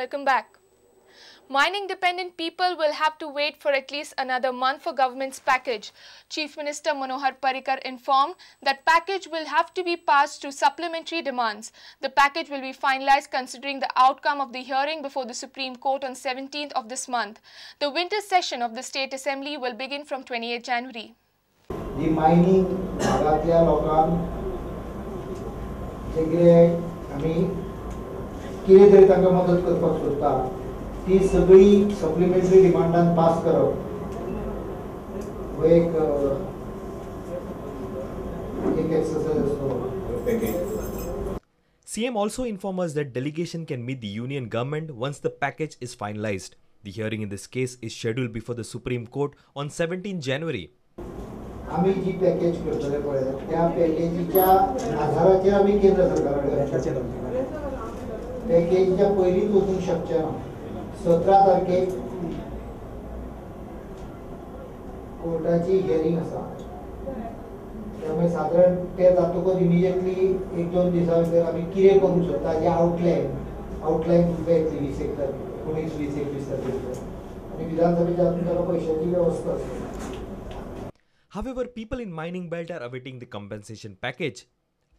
Welcome back. Mining dependent people will have to wait for at least another month for government's package. Chief Minister Manohar Parrikar informed that package will have to be passed through supplementary demands. The package will be finalized considering the outcome of the hearing before the Supreme Court on 17th of this month. The winter session of the State Assembly will begin from 28 January. The mining भागातल्या लोकांक जे आमी कितें तरी तांकां मदत करपाक सोदता ती सगळी सप्लिमेंटरी डिमांडान पास करप हो एक एक्सरसाइज असतो. CM also informed us that delegation can meet the union government once the package is finalized. The hearing in this case is scheduled before the Supreme Court on 17 January. आम्ही जी package करतले पळय त्या पॅकेजीच्या आधाराचेर आम्ही केंद्र सरकाराकडे पॅकेजीच्या पयलींच वचूंक शकचे ना. 17 तारखेक कोर्टाची हियरिंग आसा त्यामुळे साधारण ते जातकच इमिजिएटली 1-2 दिसां भितर आमी कितें करूंक सोदता जे आउटलायन तुमकां येतली 20 तारखेक 19-20-21 तारखेक आनी विधानसभेच्या हातून ताका पयशांची वेवस्था आसा. However, people in mining belt are awaiting the compensation package.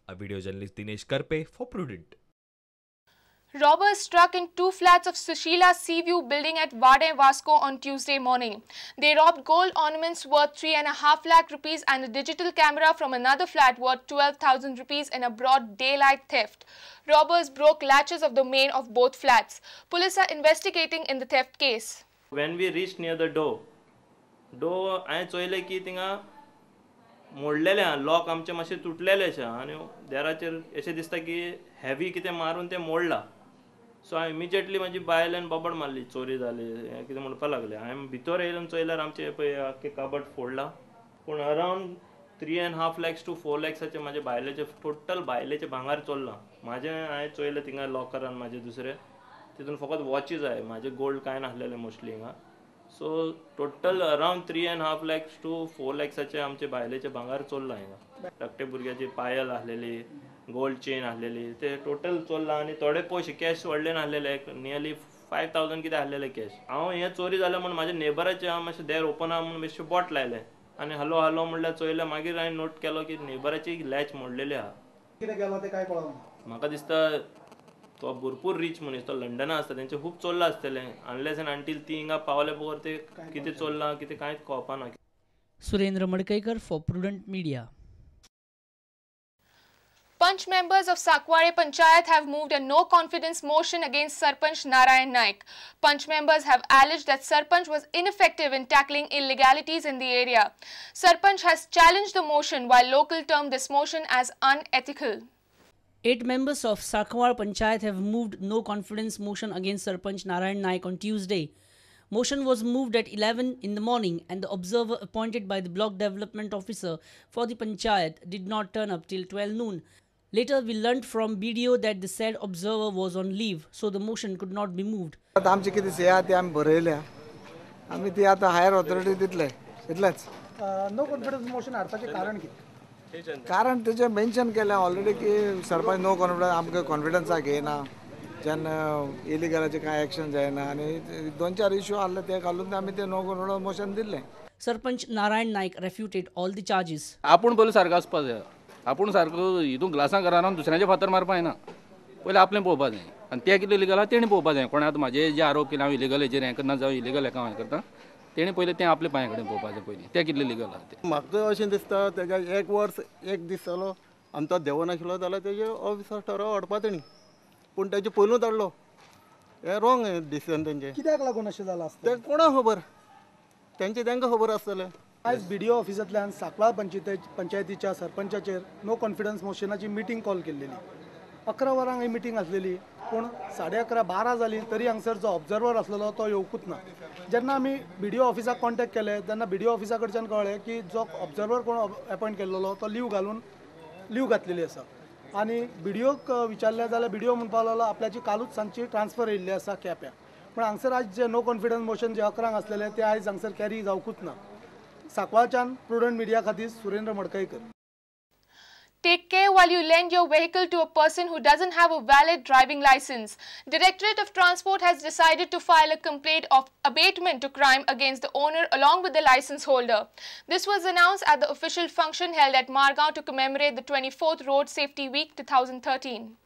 A video journalist Dinesh Karpe for Prudent. Robbers struck in 2 flats of Sushila Seaview building at Vade Vasco on Tuesday morning. They robbed gold ornaments worth 3.5 lakh rupees and a digital camera from another flat worth 12,000 rupees in a broad daylight theft. Robbers broke latches of the main of both flats. Police are investigating in the theft case. When we reached near the door हांवें चोयलें की थिंगा मोडलेलें आहा lock आमचें मातशें तुटलेलें आसा आनी देराचेर अशें दिसता की हेवी कितें मारून तें मोडलां. सो हांवें इमिजिएटली म्हाजी बायल आनी बोबड मारली चोरी जाली हें कितें म्हणपाक लागलें. हांवें भितर येवन चोयल्यार आमचें पळय आख्खें कबड फोडलां. पूण अरावंड 3.5 lakhs to 4 lakhs म्हाजे बायलेचें टोटल बायलेचें भांगार चोरलां. म्हाजें हांवें चोयलें थिंगा लॉकरान म्हाजें दुसरें तितून फकत वॉची जाय म्हाजें गोल्ड कांय नासलेलें मोस्टली हिंगा. So total around 3.5 lakhs to 4 lakhs आमचे बायलेचे भांगार चोरलां हिंगा. धाकटे भुरग्याची पायल आसलेली गोल्ड चेन आसलेली ते टोटल चोरलां आनी थोडे पयशे कॅश व्हडले नासलेले नियरली 5,000 कितें आसलेले कॅश. हांव हें चोरी जालें म्हण म्हाज्या नेबराचें हांव मातशें देर ओपन आहा म्हूण बेश्टें बोट लायलें आनी हलो हलो म्हणल्यार चोयलें. मागीर हांवें नोट केलो की नेबराची लॅच मोडलेली आहा. कितें केलो तें काय कळना. म्हाका दिसता तो भरपूर रिच मनीस तो लंडना आसता तेंचे खूब चोरलां आसतलें अनलेस एंड अंटील ती हिंगा पावले बरोबर ते कितें चोरलां कितें कांयच कळपाना. Surendra Madkaikar for Prudent Media. Panch members of Sakware Panchayat have moved a no-confidence motion against Sarpanch Narayan Naik. Panch members have alleged that Sarpanch was ineffective in tackling illegalities in the area. Sarpanch has challenged the motion while local termed this motion as unethical. 8 members of Sakwar Panchayat have moved no-confidence motion against Sarpanch Narayan Naik on Tuesday. Motion was moved at 11 in the morning and the observer appointed by the block development officer for the Panchayat did not turn up till 12 noon. Later we learnt from BDO that the said observer was on leave, so the motion could not be moved. आमची कितें से आहा ती आमी बरयल्या आमी ती आतां higher authority दितले इतलेंच. नो कॉन्फिडन्स मोशन हाडपाचें कारण कितें? कारण तेजें मेन्शन केलें ऑलरेडी की सरपंच नो कॉन्फिडन्स आमकां कॉन्फिडन्साक घेयना जेन्ना इलिगलाचें कांय एक्शन जायना आनी 2-4 इश्यू आहले ते घालून आमी तें नो कॉन्फिडन्स मोशन दिल्लें. Sarpanch Narayan Naik refuted all the charges. आपूण पयलीं सारको आसपा जाय. आपूण सारको हितून ग्लासां घरान दुसऱ्याचे फातर मारपा जायना. पयलीं आपलें पळोवपा जाय आनी तें कितें इलिगल आहा तेणी पळोवपा जाय. कोणें आतां म्हाजे जे आरोप केले हांव इलिगल हेजेर हें करना जावं इलिगल हेका हें करता तेणी पयलीं तें आपल्या पांया कडेन पळोवपा जाय पयलीं तें कितलें लिगल आहा तें. म्हाका अशें दिसता तेज्या 1 वर्स 1 दीस जालो आनी तो देवनाशिल्लो जाल्यार तेजे ऑफिसर ठराव हाडपा तेणी पूण तेजे पयलूच हाडलो. हें रॉंग डिसिजन तेंचें. कित्याक लागून अशें जालां आसता तें कोणा खबर तेंकां खबर आसतलें. आयज BDO ऑफिसांतल्यान सांकवाळ पंचायतीच्या सरपंचाचेर नो कॉन्फिडन्स मोशनाची मिटींग कॉल केल्लेली. 11 वरांक ही मिटींग आसलेली पूण 11:30-12 जालीं तरी हांगसर जो ऑब्जर्वर आसलेलो तो येवकूच ना. जेन्ना आमी BDO ऑफिसाक कॉन्टॅक्ट केले तेन्ना BDO ऑफिसा कडच्यान कळ्ळें की जो ऑब्जर्वर कोण अपॉयंट केल्लो तो लीव घातलेली आसा. आनी BDOक विचारलें जाल्यार BDO म्हणपाक लागलो आपल्याची कालूच सांजची ट्रान्सफर येयल्ली आसा केप्यां. पूण हांगसर आयज जे नो कॉन्फिडन्स मोशन जे 11 आसलेले ते आयज हांगसर कॅरी जावकूच ना. सांकवाळच्यान प्रुडंट मिडिया खातीर Surendra Madkaikar. Take care while you lend your vehicle to a person who doesn't have a valid driving license. Directorate of Transport has decided to file a complaint of abatement to crime against the owner along with the license holder. This was announced at the official function held at Margao to commemorate the 24th Road Safety Week 2013.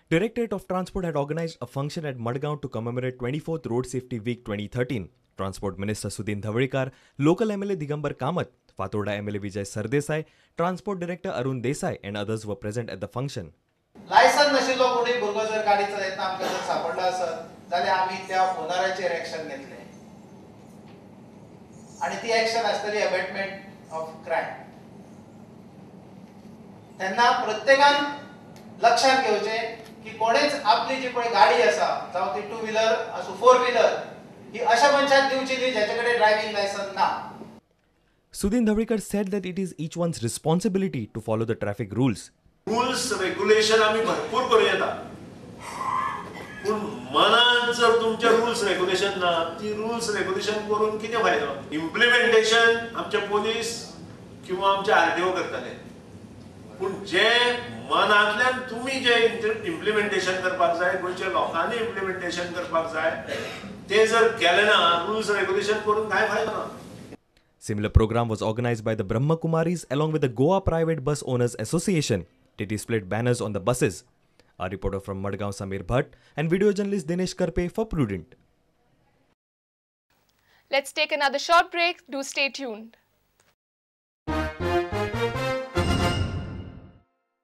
Directorate of Transport had organized a function at Madgaon to commemorate 24th Road Safety Week 2013. Transport Minister Sudhin Dhawadekar, local MLA Digambar Kamath, Fatorda MLA Vijay Sardesai, Transport Director Arun Desai and others were present at the function. Licence नशिल्लो कोणी भुरगो जर गाडी चलयतना आमकां जर सापडलो आसत जाल्यार आमी त्या ओनराचेर एक्शन घेतले आनी ती एक्शन आसतली अबेटमेंट ऑफ क्रायम. तेन्ना प्रत्येकान लक्षात घेवचें की कोणेच आपली जी पळय गाडी आसा जावं ती 2 व्हीलर आसूं 4 व्हीलर ही अशा मनशाक दिवची न्ही जाचे कडेन ड्रायव्हिंग लायसन ना. Sudhin Dhawadekar said that it is each one's responsibility to follow the traffic rules. Rules regulation आम्ही भरपूर करू येता पण मनात जर तुमचे rules regulation ना ती rules regulation करून किती फायदो. इम्प्लिमेंटेशन आमचे पोलीस किंवा आमचे आरटीओ करतले पण जे मनातल्यान तुम्ही जे इम्प्लिमेंटेशन करपाक जाय गोंयच्या लोकांनी इम्प्लिमेंटेशन करपाक जाय ते जर केले ना rules regulation करून काय फायदो ना. Similar program was organized by the Brahma Kumaris along with the Goa Private Bus Owners Association. They displayed banners on the buses. Our reporter from Madgaon Samir Bhatt and video journalist Dinesh Karpe for Prudent. Let's take another short break. Do stay tuned.